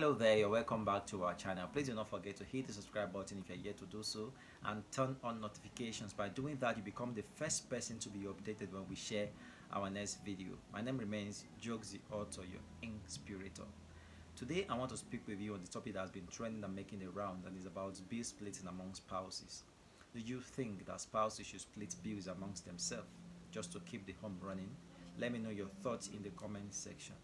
Hello there, you're welcome back to our channel. Please do not forget to hit the subscribe button if you're yet to do so and turn on notifications. By doing that, you become the first person to be updated when we share our next video. My name remains Jokes the Author, your inspirator. Today I want to speak with you on the topic that has been trending and making the round, and is about bill splitting among spouses. Do you think that spouses should split bills amongst themselves just to keep the home running? Let me know your thoughts in the comment section.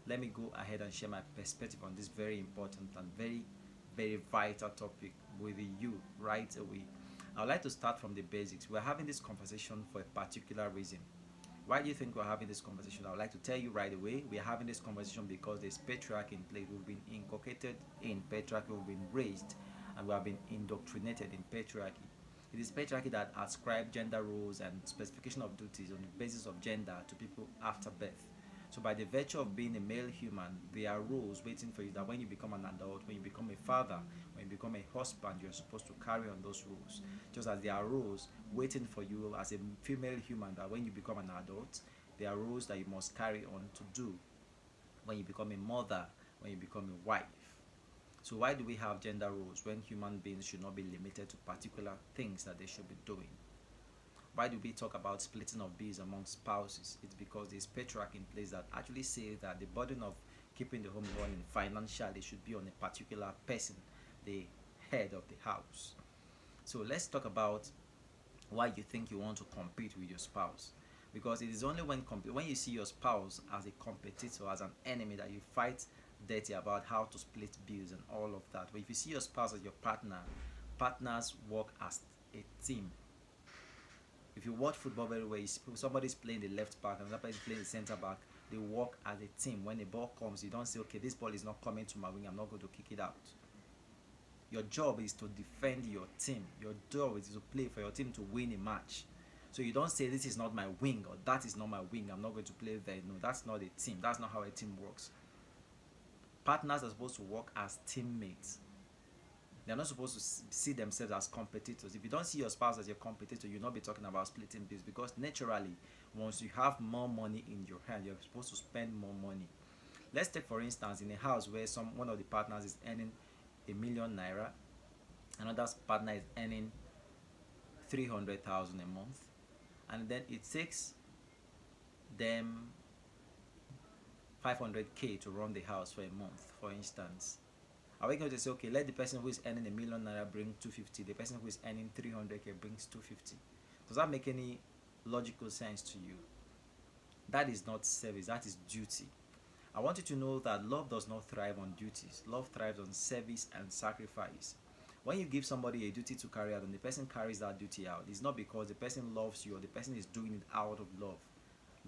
Let me go ahead and share my perspective on this very important and very vital topic with you right away. I would like to start from the basics. We're having this conversation for a particular reason. Why do you think we're having this conversation? I would like to tell you right away. We're having this conversation because there's patriarchy in place. We've been inculcated in patriarchy, we've been raised, and we have been indoctrinated in patriarchy. It is patriarchy that ascribes gender roles and specification of duties on the basis of gender to people after birth. So by the virtue of being a male human, there are rules waiting for you that when you become an adult, when you become a father, when you become a husband, you're supposed to carry on those rules. Just as there are rules waiting for you as a female human that when you become an adult, there are rules that you must carry on to do when you become a mother, when you become a wife. So why do we have gender roles when human beings should not be limited to particular things that they should be doing? Why do we talk about splitting of bills among spouses? It's because there's patriarchy in place that actually says that the burden of keeping the home running financially should be on a particular person, the head of the house. So let's talk about why you think you want to compete with your spouse. Because it is only when you see your spouse as a competitor, as an enemy, that you fight dirty about how to split bills and all of that. But if you see your spouse as your partner, partners work as a team. If you watch football very well, somebody's playing the left back and another is playing the center back. They work as a team. When the ball comes, you don't say, okay, this ball is not coming to my wing, I'm not going to kick it out. Your job is to defend your team. Your job is to play for your team to win a match. So you don't say, this is not my wing, or that is not my wing, I'm not going to play there. No, that's not a team. That's not how a team works. Partners are supposed to work as teammates. They're not supposed to see themselves as competitors. If you don't see your spouse as your competitor, you'll not be talking about splitting bills, because naturally, once you have more money in your hand, you're supposed to spend more money. Let's take, for instance, in a house where one of the partners is earning ₦1,000,000, another partner is earning 300,000 a month, and then it takes them 500K to run the house for a month, for instance. Are we going to say, okay, let the person who is earning ₦1,000,000 bring 250, the person who is earning 300K brings 250? Does that make any logical sense to you? That is not service, that is duty. I want you to know that love does not thrive on duties. Love thrives on service and sacrifice. When you give somebody a duty to carry out and the person carries that duty out, it's not because the person loves you or the person is doing it out of love.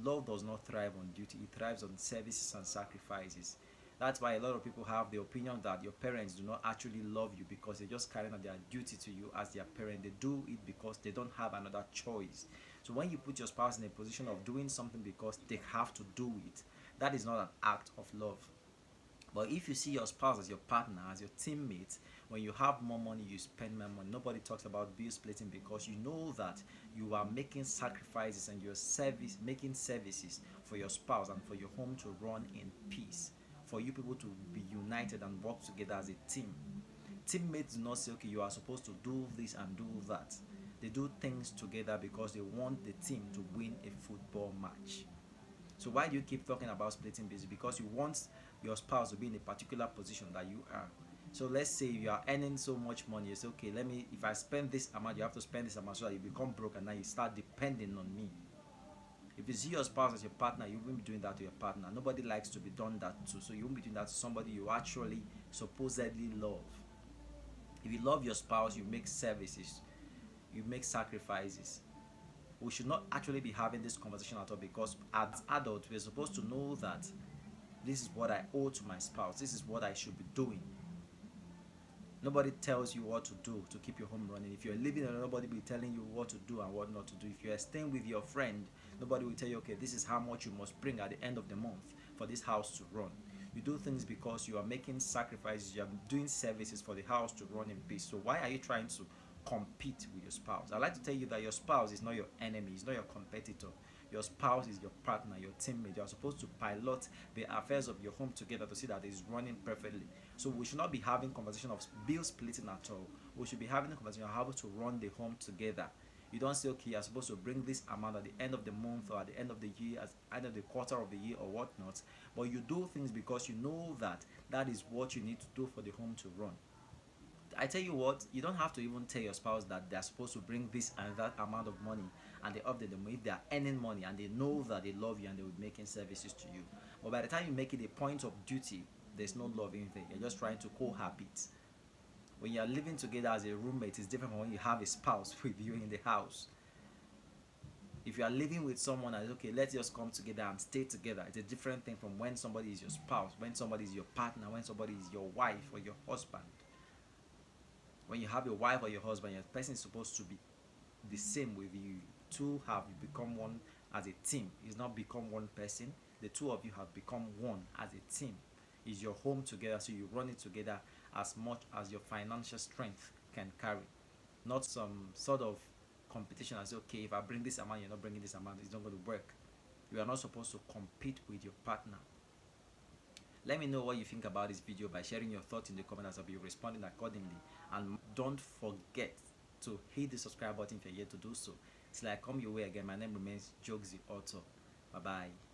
Love does not thrive on duty, it thrives on services and sacrifices. That's why a lot of people have the opinion that your parents do not actually love you because they're just carrying out their duty to you as their parent. They do it because they don't have another choice. So when you put your spouse in a position of doing something because they have to do it, that is not an act of love. But if you see your spouse as your partner, as your teammate, when you have more money, you spend more money. Nobody talks about bill splitting because you know that you are making sacrifices and you're making services for your spouse and for your home to run in peace, for you people to be united and work together as a team. Teammates do not say, okay, you are supposed to do this and do that. They do things together because they want the team to win a football match. So why do you keep talking about splitting bills? Because you want your spouse to be in a particular position that you are. So let's say you are earning so much money, you say, okay, if I spend this amount, you have to spend this amount, so that you become broke and now you start depending on me. If you see your spouse as your partner, you won't be doing that to your partner. Nobody likes to be done that to, so you won't be doing that to somebody you actually supposedly love. If you love your spouse, you make services, you make sacrifices. We should not actually be having this conversation at all, because as adults, we're supposed to know that this is what I owe to my spouse, this is what I should be doing. Nobody tells you what to do to keep your home running. If you're living alone, nobody will be telling you what to do and what not to do. If you're staying with your friend, nobody will tell you, okay, this is how much you must bring at the end of the month for this house to run. You do things because you are making sacrifices, you are doing services for the house to run in peace. So why are you trying to compete with your spouse? I'd like to tell you that your spouse is not your enemy, he's not your competitor. Your spouse is your partner, your teammate. You are supposed to pilot the affairs of your home together to see that it's running perfectly. So we should not be having conversation of bill splitting at all. We should be having a conversation of how to run the home together. You don't say, okay, you're supposed to bring this amount at the end of the month or at the end of the year, at the end of the quarter of the year or whatnot. But you do things because you know that that is what you need to do for the home to run. I tell you what, you don't have to even tell your spouse that they're supposed to bring this and that amount of money and they update them if they are earning money and they know that they love you and they will be making services to you. But by the time you make it a point of duty, there's no love in there. You're just trying to cohabit. When you're living together as a roommate, it's different from when you have a spouse with you in the house. If you are living with someone and okay, let's just come together and stay together, it's a different thing from when somebody is your spouse, when somebody is your partner, when somebody is your wife or your husband. When you have a wife or your husband, your person is supposed to be the same with you. Two have become one as a team. It's not become one person. The two of you have become one as a team. It's your home together, so you run it together as much as your financial strength can carry. Not some sort of competition as okay, if I bring this amount, you're not bringing this amount, it's not going to work. You are not supposed to compete with your partner. Let me know what you think about this video by sharing your thoughts in the comments. I'll be responding accordingly. And don't forget to hit the subscribe button if you're yet to do so. Till I come your way again, my name remains Jokes the Author. Bye bye.